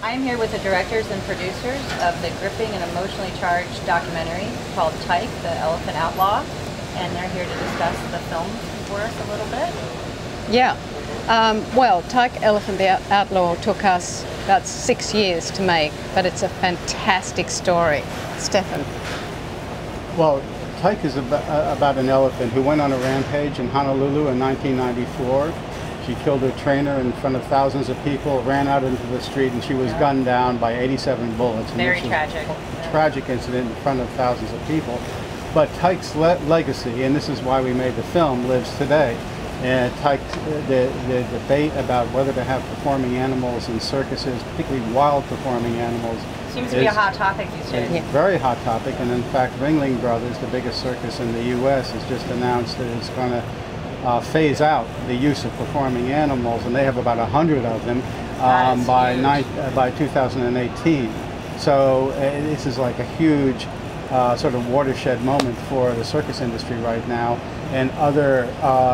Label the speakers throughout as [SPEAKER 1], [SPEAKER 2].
[SPEAKER 1] I'm here with the directors and producers of the gripping and emotionally charged documentary called Tyke, the Elephant Outlaw, and they're here to discuss the film for us a little bit.
[SPEAKER 2] Yeah. Well, Tyke, Elephant the Outlaw took us about 6 years to make, but it's a fantastic story. Stefan.
[SPEAKER 3] Well, Tyke is about an elephant who went on a rampage in Honolulu in 1994. She killed her trainer in front of thousands of people, ran out into the street, and she was gunned down by 87 bullets.
[SPEAKER 1] Very tragic.
[SPEAKER 3] A tragic incident in front of thousands of people. But Tyke's legacy, and this is why we made the film, lives today. And Tyke, the debate about whether to have performing animals in circuses, particularly wild performing animals,
[SPEAKER 1] seems to be a hot topic these days.
[SPEAKER 3] A very hot topic, and in fact, Ringling Brothers, the biggest circus in the U.S., has just announced that it's going to phase out the use of performing animals, and they have about 100 of them by 2018. So this is like a huge sort of watershed moment for the circus industry right now, and other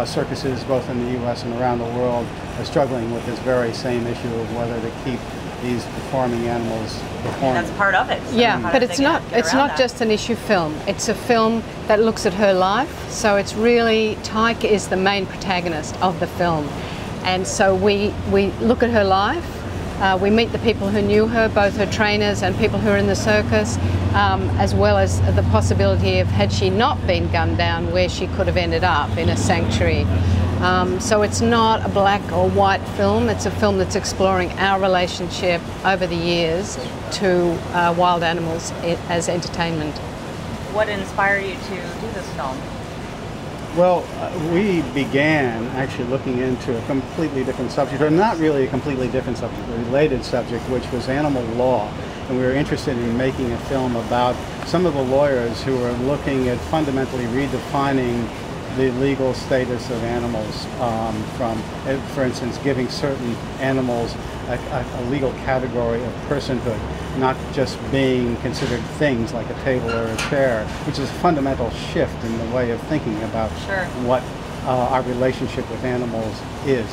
[SPEAKER 3] circuses both in the U.S. and around the world are struggling with this very same issue of whether to keep these performing animals performing.
[SPEAKER 1] And that's part of it. So
[SPEAKER 2] yeah, but it's not just an issue film. It's a film that looks at her life. So it's really, Tyke is the main protagonist of the film. And so we look at her life. We meet the people who knew her, both her trainers and people who are in the circus, as well as the possibility of, had she not been gunned down, where she could have ended up in a sanctuary. So it's not a black or white film. It's a film that's exploring our relationship over the years to wild animals as entertainment.
[SPEAKER 1] What inspired you to do this film?
[SPEAKER 3] Well, we began actually looking into a completely different subject, or not really a completely different subject, a related subject, which was animal law. And we were interested in making a film about some of the lawyers who were looking at fundamentally redefining the legal status of animals, from, for instance, giving certain animals a legal category of personhood, not just being considered things like a table or a chair, which is a fundamental shift in the way of thinking about what our relationship with animals is.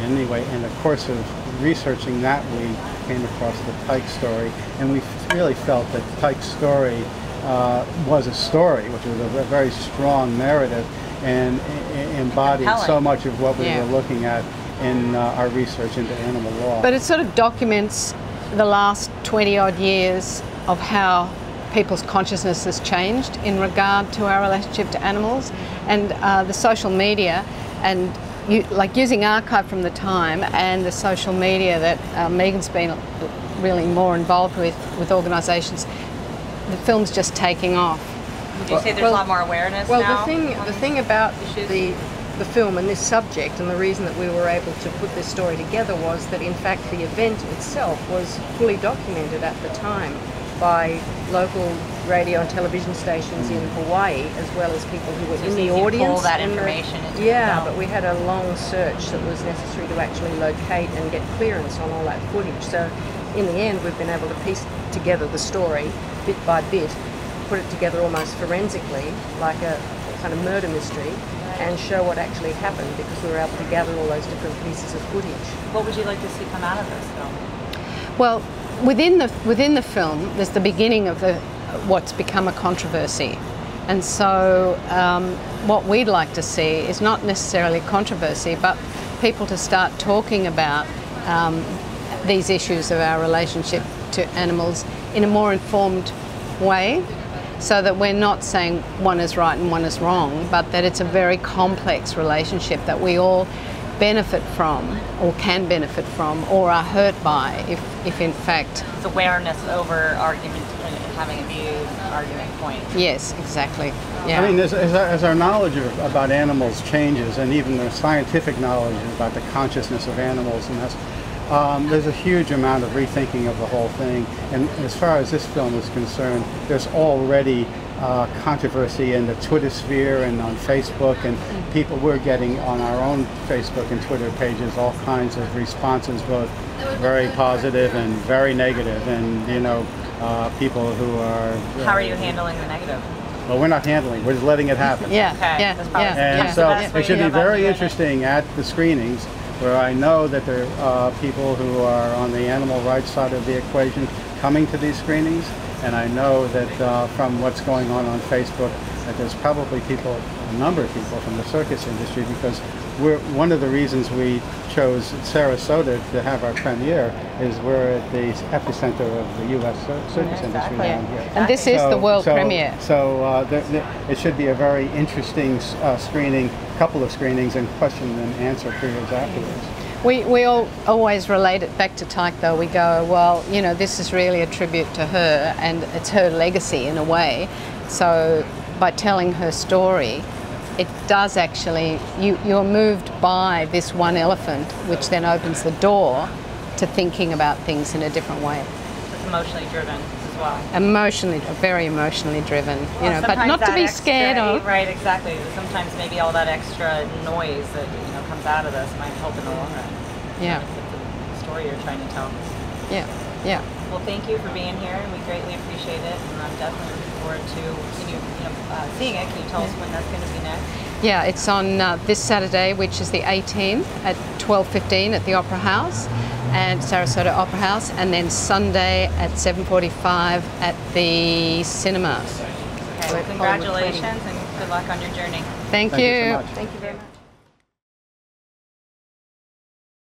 [SPEAKER 3] Anyway, in the course of researching that, we came across the Tyke story, and we really felt that Tyke's story was a story, which was a very strong narrative, and embodied so much of what we were looking at in our research into animal law.
[SPEAKER 2] But it sort of documents the last 20-odd years of how people's consciousness has changed in regard to our relationship to animals, and the social media, and like using archive from the time and the social media that Megan's been really more involved with organisations. The film's just taking off.
[SPEAKER 1] Would you say there's a lot more awareness now?
[SPEAKER 2] Well, the thing about the film and this subject, and the reason that we were able to put this story together, was that in fact the event itself was fully documented at the time by local radio and television stations in Hawaii, as well as people who were in the audience.
[SPEAKER 1] Pull that information into the film.
[SPEAKER 2] But we had a long search that was necessary to actually locate and get clearance on all that footage. So in the end, we've been able to piece together the story bit by bit, put it together almost forensically, like a kind of murder mystery, and show what actually happened, because we were able to gather all those different pieces of footage.
[SPEAKER 1] What would you like to see come out of this film?
[SPEAKER 2] Well, within the film, there's the beginning of what's become a controversy, and so what we'd like to see is not necessarily controversy, but people to start talking about these issues of our relationship to animals in a more informed way, so that we're not saying one is right and one is wrong, but that it's a very complex relationship that we all benefit from, or can benefit from, or are hurt by, if in fact...
[SPEAKER 1] It's awareness over argument, having a view, argument point.
[SPEAKER 2] Yes, exactly. Yeah.
[SPEAKER 3] I mean, as our knowledge about animals changes, and even the scientific knowledge about the consciousness of animals, and there's a huge amount of rethinking of the whole thing. And as far as this film is concerned, there's already controversy in the Twitter sphere and on Facebook, and people, we're getting on our own Facebook and Twitter pages all kinds of responses, both very positive and very negative, and people who are...
[SPEAKER 1] How are you handling the negative?
[SPEAKER 3] Well, we're not handling, we're just letting it happen.
[SPEAKER 2] Yeah,
[SPEAKER 1] okay.
[SPEAKER 2] yeah,
[SPEAKER 1] That's probably
[SPEAKER 3] And so it should be very interesting at the screenings where I know that there are people who are on the animal rights side of the equation coming to these screenings, and I know that from what's going on Facebook, that there's probably people, a number of people from the circus industry, because one of the reasons we chose Sarasota to have our premiere is we're at the epicenter of the U.S. circus industry down here.
[SPEAKER 2] And this is the world premiere.
[SPEAKER 3] So it should be a very interesting screening, couple of screenings and question and answer periods afterwards.
[SPEAKER 2] We all always relate it back to Tyke though. We go, well, you know, this is really a tribute to her and it's her legacy in a way. So by telling her story, it does actually, you're moved by this one elephant, which then opens the door to thinking about things in a different way.
[SPEAKER 1] It's emotionally driven as well.
[SPEAKER 2] Emotionally, very emotionally driven, you know, but not to be scared of.
[SPEAKER 1] Right, exactly. Sometimes maybe all that extra noise that comes out of this might help in the long run.
[SPEAKER 2] Yeah.
[SPEAKER 1] It's the story you're trying to tell.
[SPEAKER 2] Yeah, yeah.
[SPEAKER 1] Well, thank you for being here, and we greatly appreciate it. And I'm definitely looking forward to seeing it. Can you tell us when that's going to be next?
[SPEAKER 2] Yeah, it's on this Saturday, which is the 18th at 12:15 at the Opera House, and Sarasota Opera House, and then Sunday at 7:45 at the cinema.
[SPEAKER 1] Okay, well, congratulations and good luck on your journey.
[SPEAKER 2] Thank you.
[SPEAKER 3] Thank you so much.
[SPEAKER 1] Thank you very much.